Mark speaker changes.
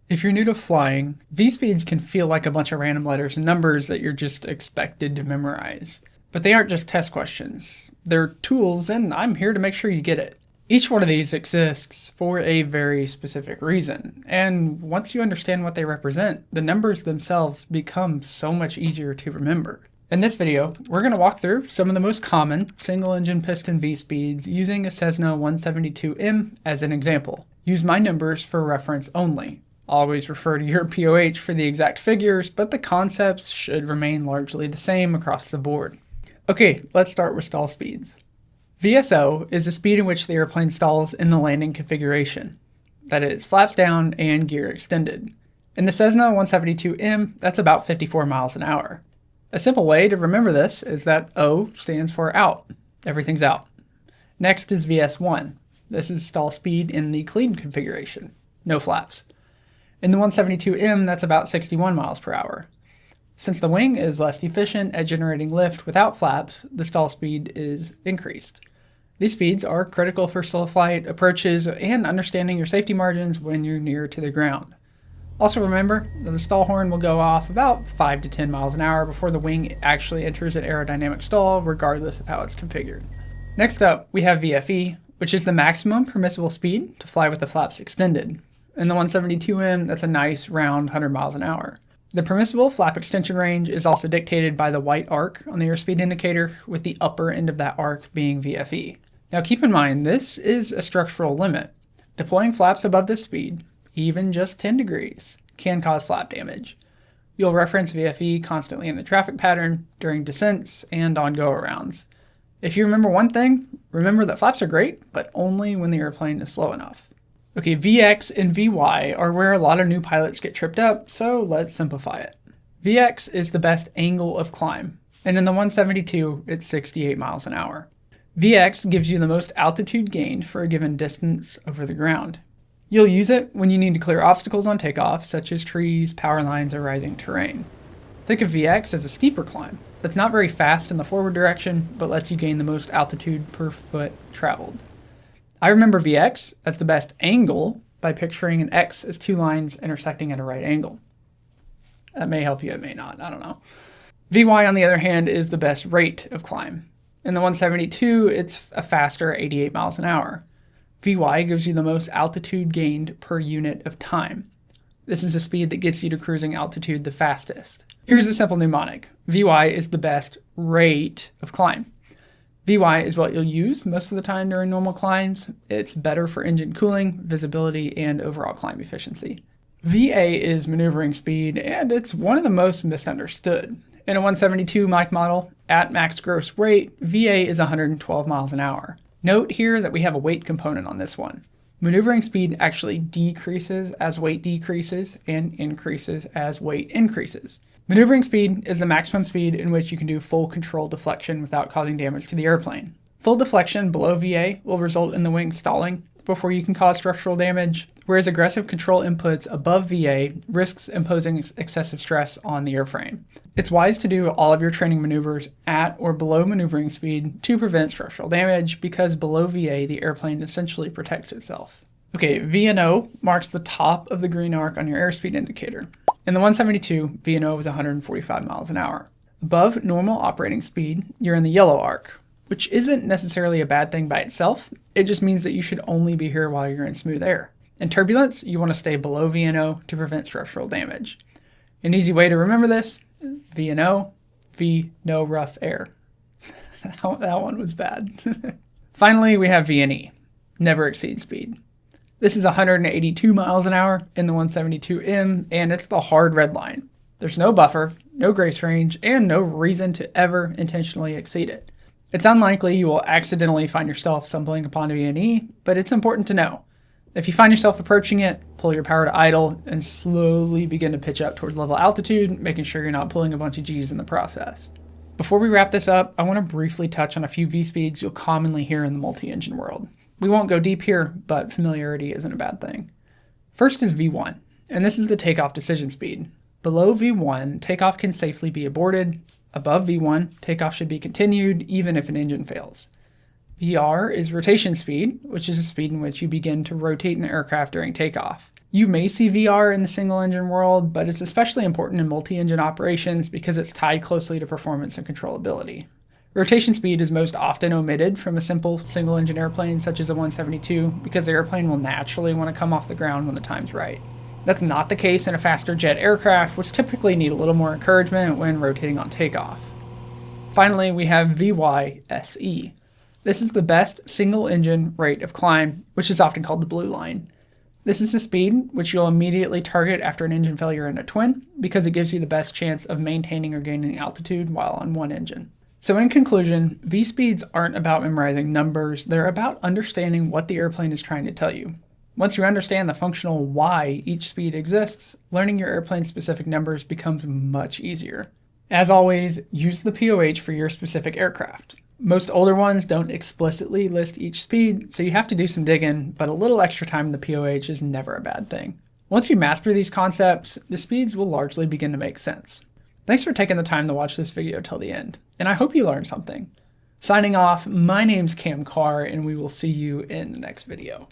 Speaker 1: If you're new to flying, V-speeds can feel like a bunch of random letters and numbers that you're just expected to memorize. But they aren't just test questions. They're tools, and I'm here to make sure you get it. Each one of these exists for a very specific reason, and once you understand what they represent, the numbers themselves become so much easier to remember. In this video, we're going to walk through some of the most common single-engine piston V-speeds using a Cessna 172M as an example. Use my numbers for reference only. Always refer to your POH for the exact figures, but the concepts should remain largely the same across the board. Okay, let's start with stall speeds. Vso is the speed in which the airplane stalls in the landing configuration. That is, flaps down and gear extended. In the Cessna 172M, that's about 54 miles an hour. A simple way to remember this is that O stands for out. Everything's out. Next is Vs1. This is stall speed in the clean configuration. No flaps. In the 172M, that's about 61 miles per hour. Since the wing is less efficient at generating lift without flaps, the stall speed is increased. These speeds are critical for slow flight approaches and understanding your safety margins when you're near to the ground. Also remember that the stall horn will go off about 5 to 10 miles an hour before the wing actually enters an aerodynamic stall, regardless of how it's configured. Next up, we have VFE, which is the maximum permissible speed to fly with the flaps extended. In the 172M, that's a nice round 100 miles an hour. The permissible flap extension range is also dictated by the white arc on the airspeed indicator, with the upper end of that arc being VFE. Now keep in mind, this is a structural limit. Deploying flaps above this speed, even just 10 degrees, can cause flap damage. You'll reference VFE constantly in the traffic pattern, during descents, and on go-arounds. If you remember one thing, remember that flaps are great, but only when the airplane is slow enough. Okay, Vx and Vy are where a lot of new pilots get tripped up, so let's simplify it. Vx is the best angle of climb, and in the 172, it's 68 miles an hour. Vx gives you the most altitude gained for a given distance over the ground. You'll use it when you need to clear obstacles on takeoff, such as trees, power lines, or rising terrain. Think of Vx as a steeper climb that's not very fast in the forward direction, but lets you gain the most altitude per foot traveled. I remember Vx as the best angle by picturing an X as two lines intersecting at a right angle. That may help you, it may not, I don't know. Vy, on the other hand, is the best rate of climb. In the 172, it's a faster 88 miles an hour. Vy gives you the most altitude gained per unit of time. This is a speed that gets you to cruising altitude the fastest. Here's a simple mnemonic. Vy is the best rate of climb. Vy is what you'll use most of the time during normal climbs. It's better for engine cooling, visibility, and overall climb efficiency. Va is maneuvering speed, and it's one of the most misunderstood. In a 172 Mach model, at max gross rate, Va is 112 miles an hour. Note here that we have a weight component on this one. Maneuvering speed actually decreases as weight decreases and increases as weight increases. Maneuvering speed is the maximum speed in which you can do full control deflection without causing damage to the airplane. Full deflection below VA will result in the wing stalling before you can cause structural damage, whereas aggressive control inputs above VA risks imposing excessive stress on the airframe. It's wise to do all of your training maneuvers at or below maneuvering speed to prevent structural damage, because below VA the airplane essentially protects itself. Okay, Vno marks the top of the green arc on your airspeed indicator. In the 172, Vno was 145 miles an hour. Above normal operating speed, you're in the yellow arc, which isn't necessarily a bad thing by itself. It just means that you should only be here while you're in smooth air. In turbulence, you want to stay below Vno to prevent structural damage. An easy way to remember this, Vno, V, no rough air. That one was bad. Finally, we have Vne, never exceed speed. This is 182 miles an hour in the 172M, and it's the hard red line. There's no buffer, no grace range, and no reason to ever intentionally exceed it. It's unlikely you will accidentally find yourself stumbling upon a Vne, but it's important to know. If you find yourself approaching it, pull your power to idle and slowly begin to pitch up towards level altitude, making sure you're not pulling a bunch of G's in the process. Before we wrap this up, I want to briefly touch on a few V-speeds you'll commonly hear in the multi-engine world. We won't go deep here, but familiarity isn't a bad thing. First is V1, and this is the takeoff decision speed. Below V1, takeoff can safely be aborted. Above V1, takeoff should be continued even if an engine fails. VR is rotation speed, which is the speed in which you begin to rotate an aircraft during takeoff. You may see VR in the single engine world, but it's especially important in multi-engine operations because it's tied closely to performance and controllability. Rotation speed is most often omitted from a simple single engine airplane such as a 172 because the airplane will naturally want to come off the ground when the time's right. That's not the case in a faster jet aircraft, which typically need a little more encouragement when rotating on takeoff. Finally, we have Vyse. This is the best single engine rate of climb, which is often called the blue line. This is the speed which you'll immediately target after an engine failure in a twin because it gives you the best chance of maintaining or gaining altitude while on one engine. So in conclusion, V-speeds aren't about memorizing numbers, they're about understanding what the airplane is trying to tell you. Once you understand the functional why each speed exists, learning your airplane's specific numbers becomes much easier. As always, use the POH for your specific aircraft. Most older ones don't explicitly list each speed, so you have to do some digging, but a little extra time in the POH is never a bad thing. Once you master these concepts, the speeds will largely begin to make sense. Thanks for taking the time to watch this video till the end, and I hope you learned something. Signing off, my name's Cam Carr, and we will see you in the next video.